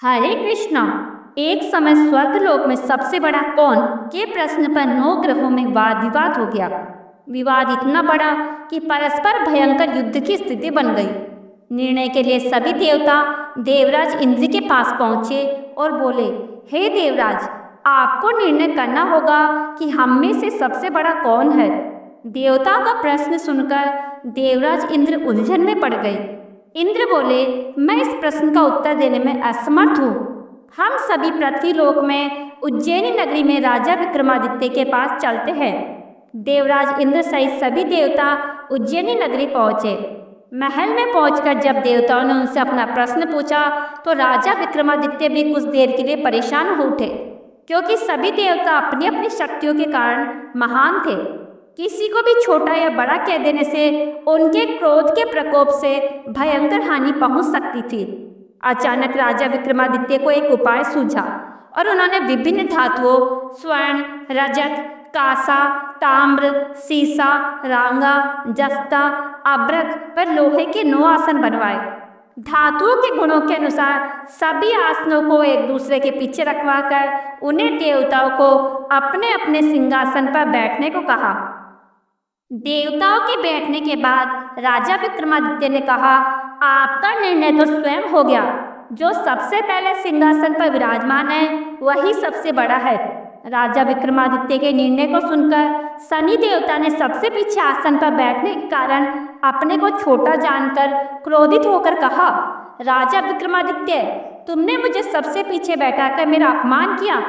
हरे कृष्णा। एक समय स्वर्गलोक में सबसे बड़ा कौन के प्रश्न पर 9 ग्रहों में वाद विवाद हो गया। विवाद इतना बड़ा कि परस्पर भयंकर युद्ध की स्थिति बन गई। निर्णय के लिए सभी देवता देवराज इंद्र के पास पहुंचे और बोले, हे देवराज, आपको निर्णय करना होगा कि हम में से सबसे बड़ा कौन है। देवताओं का प्रश्न सुनकर देवराज इंद्र उलझन में पड़ गए। इंद्र बोले, मैं इस प्रश्न का उत्तर देने में असमर्थ हूँ। हम सभी पृथ्वीलोक में उज्जैनी नगरी में राजा विक्रमादित्य के पास चलते हैं। देवराज इंद्र सहित सभी देवता उज्जैनी नगरी पहुंचे। महल में पहुंचकर जब देवताओं ने उनसे अपना प्रश्न पूछा तो राजा विक्रमादित्य भी कुछ देर के लिए परेशान हो उठे, क्योंकि सभी देवता अपनी अपनी शक्तियों के कारण महान थे। किसी को भी छोटा या बड़ा कह देने से उनके क्रोध के प्रकोप से भयंकर हानि पहुंच सकती थी। अचानक राजा विक्रमादित्य को एक उपाय सूझा और उन्होंने विभिन्न धातुओं स्वर्ण, रजत, कांसा, ताम्र, सीसा, रांगा, जस्ता, अब्रक पर लोहे के 9 आसन बनवाए। धातुओं के गुणों के अनुसार सभी आसनों को एक दूसरे के पीछे रखवाकर उन्हें देवताओं को अपने अपने सिंहासन पर बैठने को कहा। देवताओं के बैठने के बाद राजा विक्रमादित्य ने कहा, आपका निर्णय तो स्वयं हो गया। जो सबसे पहले सिंहासन पर विराजमान है वही सबसे बड़ा है। राजा विक्रमादित्य के निर्णय को सुनकर शनि देवता ने सबसे पीछे आसन पर बैठने के कारण अपने को छोटा जानकर क्रोधित होकर कहा, राजा विक्रमादित्य, तुमने मुझे सबसे पीछे बैठाकर मेरा अपमान किया।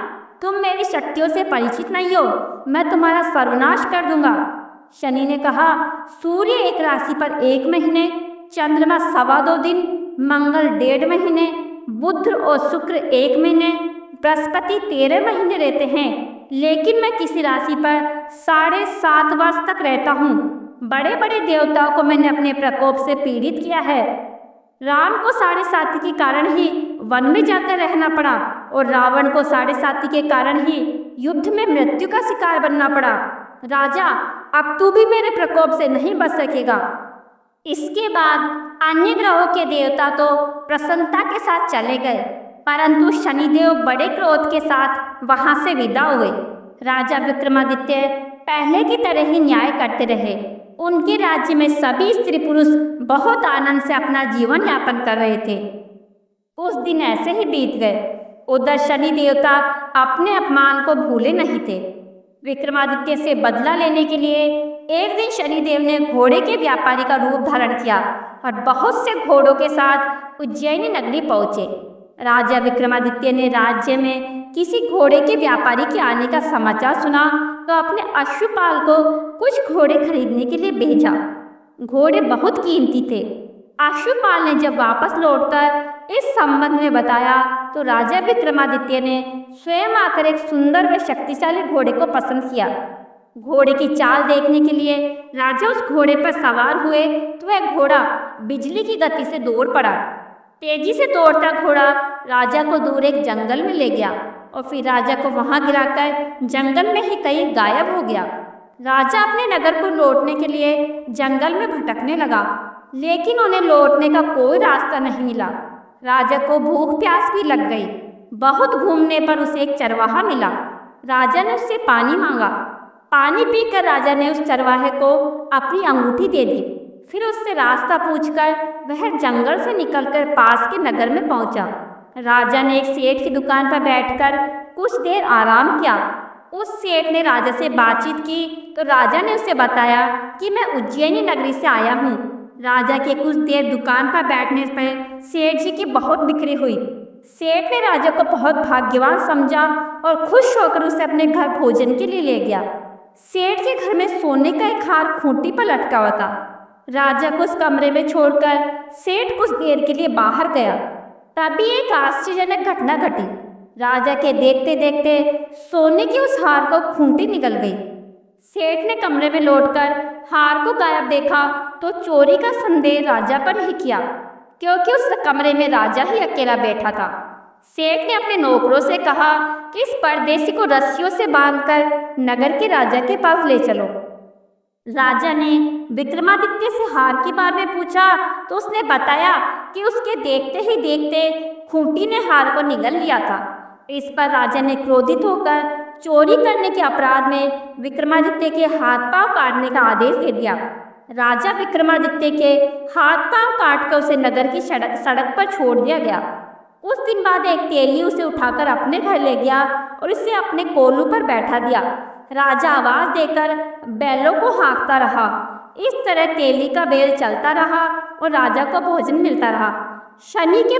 तुम मेरी शक्तियों से परिचित नहीं हो, मैं तुम्हारा सर्वनाश कर दूंगा। शनि ने कहा, सूर्य एक राशि पर 1 महीने, चंद्रमा 2.25 दिन, मंगल 1.5 महीने, बुध और शुक्र 1 महीने, बृहस्पति 13 महीने रहते हैं, लेकिन मैं किसी राशि पर 7.5 वर्ष तक रहता हूँ। बड़े बड़े देवताओं को मैंने अपने प्रकोप से पीड़ित किया है। राम को 7.5 के कारण ही वन में जाकर रहना पड़ा और रावण को 7.5 के कारण ही युद्ध में मृत्यु का शिकार बनना पड़ा। राजा, अब तू भी मेरे प्रकोप से नहीं बच सकेगा। इसके बाद अन्य ग्रहों के देवता तो प्रसन्नता के साथ चले गए, परंतु शनिदेव बड़े क्रोध के साथ वहां से विदा हुए। राजा विक्रमादित्य पहले की तरह ही न्याय करते रहे। उनके राज्य में सभी स्त्री पुरुष बहुत आनंद से अपना जीवन यापन कर रहे थे। कुछ दिन ऐसे ही बीत गए। उधर शनि देवता अपने अपमान को भूले नहीं थे। विक्रमादित्य से बदला लेने के लिए एक दिन शनिदेव ने घोड़े के व्यापारी का रूप धारण किया और बहुत से घोड़ों के साथ उज्जैनी नगरी पहुंचे। राजा विक्रमादित्य ने राज्य में किसी घोड़े के व्यापारी के आने का समाचार सुना तो अपने अश्वपाल को कुछ घोड़े खरीदने के लिए भेजा। घोड़े बहुत कीमती थे। अश्वपाल ने जब वापस लौटकर इस संबंध में बताया तो राजा विक्रमादित्य ने स्वयं आकर एक सुंदर व शक्तिशाली घोड़े को पसंद किया। घोड़े की चाल देखने के लिए राजा उस घोड़े पर सवार हुए तो वह घोड़ा बिजली की गति से दौड़ पड़ा। तेजी से दौड़ता घोड़ा राजा को दूर एक जंगल में ले गया और फिर राजा को वहां गिराकर जंगल में ही कहीं गायब हो गया। राजा अपने नगर को लौटने के लिए जंगल में भटकने लगा, लेकिन उन्हें लौटने का कोई रास्ता नहीं मिला। राजा को भूख प्यास भी लग गई। बहुत घूमने पर उसे एक चरवाहा मिला। राजा ने उससे पानी मांगा। पानी पीकर राजा ने उस चरवाहे को अपनी अंगूठी दे दी। फिर उससे रास्ता पूछकर वह जंगल से निकलकर पास के नगर में पहुंचा। राजा ने एक सेठ की दुकान पर बैठकर कुछ देर आराम किया। उस सेठ ने राजा से बातचीत की तो राजा ने उसे बताया कि मैं उज्जैनी नगरी से आया हूँ। राजा के कुछ देर दुकान पर बैठने पर सेठ जी की बहुत बिक्री हुई। सेठ ने राजा को बहुत भाग्यवान समझा और खुश होकर उसे अपने घर भोजन के लिए ले गया। सेठ के घर में सोने का एक हार खूंटी पर लटका हुआ था। राजा को उस कमरे में छोड़कर सेठ कुछ देर के लिए बाहर गया। तभी एक आश्चर्यजनक घटना घटी। राजा के देखते देखते सोने की उस हार को खूंटी निकल गई। सेठ ने कमरे में लौटकर हार को गायब देखा तो चोरी का संदेह राजा पर ही किया, क्योंकि उस कमरे में राजा ही अकेला बैठा था। सेठ ने अपने नौकरों से कहा कि इस परदेसी को रस्सियों से बांधकर नगर के राजा के पास ले चलो। राजा ने विक्रमादित्य से हार के बारे में पूछा तो उसने बताया कि उसके देखते ही देखते खूंटी ने हार को निगल लिया था। इस पर राजा ने क्रोधित होकर चोरी करने के अपराध में विक्रमादित्य के हाथ पांव काटने का आदेश दे दिया। राजा विक्रमादित्य के हाथ पांव काट कर उसे नगर की सड़क पर छोड़ दिया गया। उस दिन बाद एक तेली उसे उठाकर अपने घर ले गया और उसे अपने कोलू पर बैठा दिया। राजा आवाज देकर बैलों को हाँकता रहा। इस तरह तेली का बेल चलता रहा और राजा को भोजन मिलता रहा। शनि के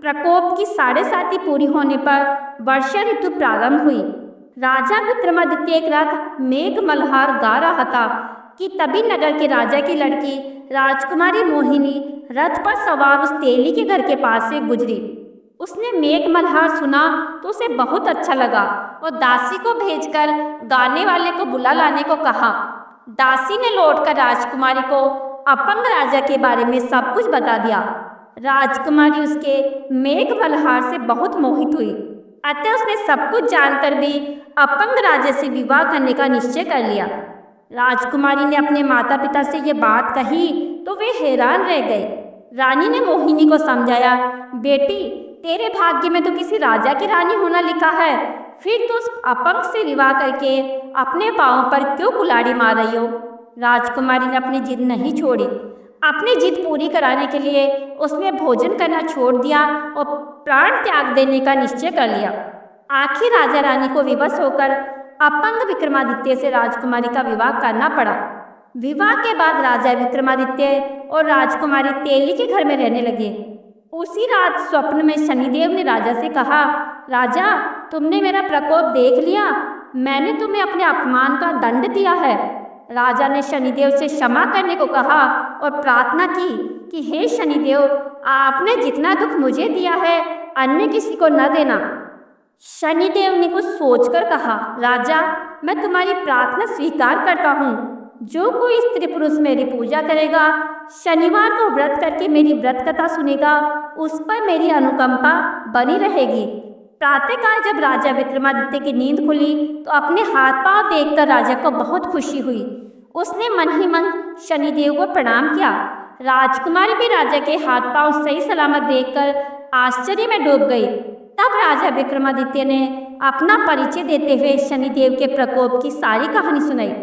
प्रकोप की 7.5 पूरी होने पर वर्षा ऋतु प्रारंभ हुई। राजा विक्रमादित्य एक रात मेघ मल्हार गा रहा था कि तभी नगर के राजा की लड़की राजकुमारी मोहिनी रथ पर सवार उस तेली के घर के पास से गुजरी। उसने मेघ मल्हार सुना तो उसे बहुत अच्छा लगा और दासी को भेजकर गाने वाले को बुला लाने को कहा। दासी ने लौटकर राजकुमारी को अपंग राजा के बारे में सब कुछ बता दिया। राजकुमारी उसके मेघ मल्हार से बहुत मोहित हुई, अतः उसने सब कुछ जानकर भी अपंग राजा से विवाह करने का निश्चय कर लिया। राजकुमारी ने अपने माता पिता से ये बात कही तो वे हैरान रह गए। रानी ने मोहिनी को समझाया, बेटी तेरे भाग्य में तो किसी राजा की रानी होना लिखा है, फिर तो उस अपंग से विवाह करके अपने पांव पर क्यों कुल्हाड़ी मार रही हो। राजकुमारी ने अपनी जिद नहीं छोड़ी। अपनी जिद पूरी कराने के लिए उसने भोजन करना छोड़ दिया और प्राण त्याग देने का निश्चय कर लिया। आखिर राजा रानी को विवश होकर अपंग विक्रमादित्य से राजकुमारी का विवाह करना पड़ा। विवाह के बाद राजा विक्रमादित्य और राजकुमारी तेली के घर में रहने लगे। उसी रात स्वप्न में शनिदेव ने राजा से कहा, राजा तुमने मेरा प्रकोप देख लिया, मैंने तुम्हें अपने अपमान का दंड दिया है। राजा ने शनिदेव से क्षमा करने को कहा और प्रार्थना की कि हे शनिदेव, आपने जितना दुख मुझे दिया है अन्य किसी को न देना। शनिदेव ने कुछ सोचकर कहा, राजा मैं तुम्हारी प्रार्थना स्वीकार करता हूँ। जो कोई स्त्री पुरुष मेरी पूजा करेगा, शनिवार को व्रत करके मेरी व्रत कथा सुनेगा, उस पर मेरी अनुकंपा बनी रहेगी। प्रातःकाल जब राजा विक्रमादित्य की नींद खुली तो अपने हाथ पांव देखकर राजा को बहुत खुशी हुई। उसने मन ही मन शनिदेव को प्रणाम किया। राजकुमारी भी राजा के हाथ पांव सही सलामत देखकर आश्चर्य में डूब गई। तब राजा विक्रमादित्य ने अपना परिचय देते हुए शनिदेव के प्रकोप की सारी कहानी सुनाई।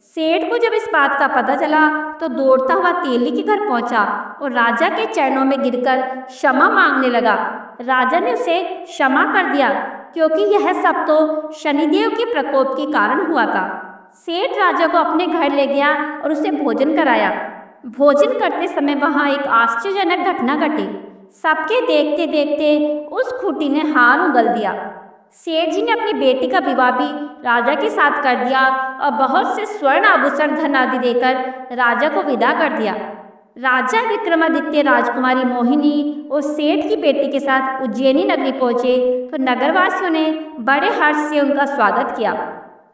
सेठ को जब इस बात का पता चला तो दौड़ता हुआ तेली के घर पहुंचा और राजा के चरणों में गिरकर क्षमा मांगने लगा। राजा ने उसे क्षमा कर दिया क्योंकि यह सब तो शनिदेव के प्रकोप के कारण हुआ था। सेठ राजा को अपने घर ले गया और उसे भोजन कराया। भोजन करते समय वहां एक आश्चर्यजनक घटना घटी। सबके देखते देखते उस खूंटी ने हार उगल दिया। सेठ जी ने अपनी बेटी का विवाह भी राजा के साथ कर दिया और बहुत से स्वर्ण आभूषण धन आदि देकर राजा को विदा कर दिया। राजा विक्रमादित्य राजकुमारी मोहिनी और सेठ की बेटी के साथ उज्जैनी नगरी पहुंचे तो नगरवासियों ने बड़े हर्ष से उनका स्वागत किया।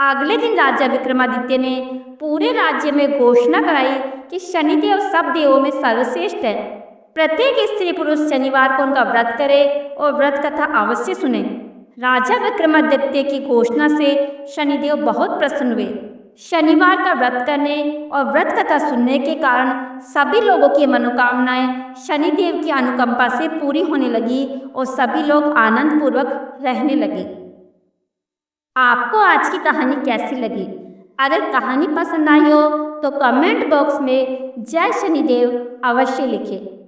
अगले दिन राजा विक्रमादित्य ने पूरे राज्य में घोषणा कराई कि शनिदेव सब देवों में सर्वश्रेष्ठ है। प्रत्येक स्त्री पुरुष शनिवार को उनका व्रत करे और व्रत कथा अवश्य सुने। राजा विक्रमादित्य की घोषणा से शनिदेव बहुत प्रसन्न हुए। शनिवार का व्रत करने और व्रत कथा सुनने के कारण सभी लोगों की मनोकामनाएं शनिदेव की अनुकंपा से पूरी होने लगी और सभी लोग आनंद पूर्वक रहने लगे। आपको आज की कहानी कैसी लगी? अगर कहानी पसंद आई हो तो कमेंट बॉक्स में जय शनिदेव अवश्य लिखें।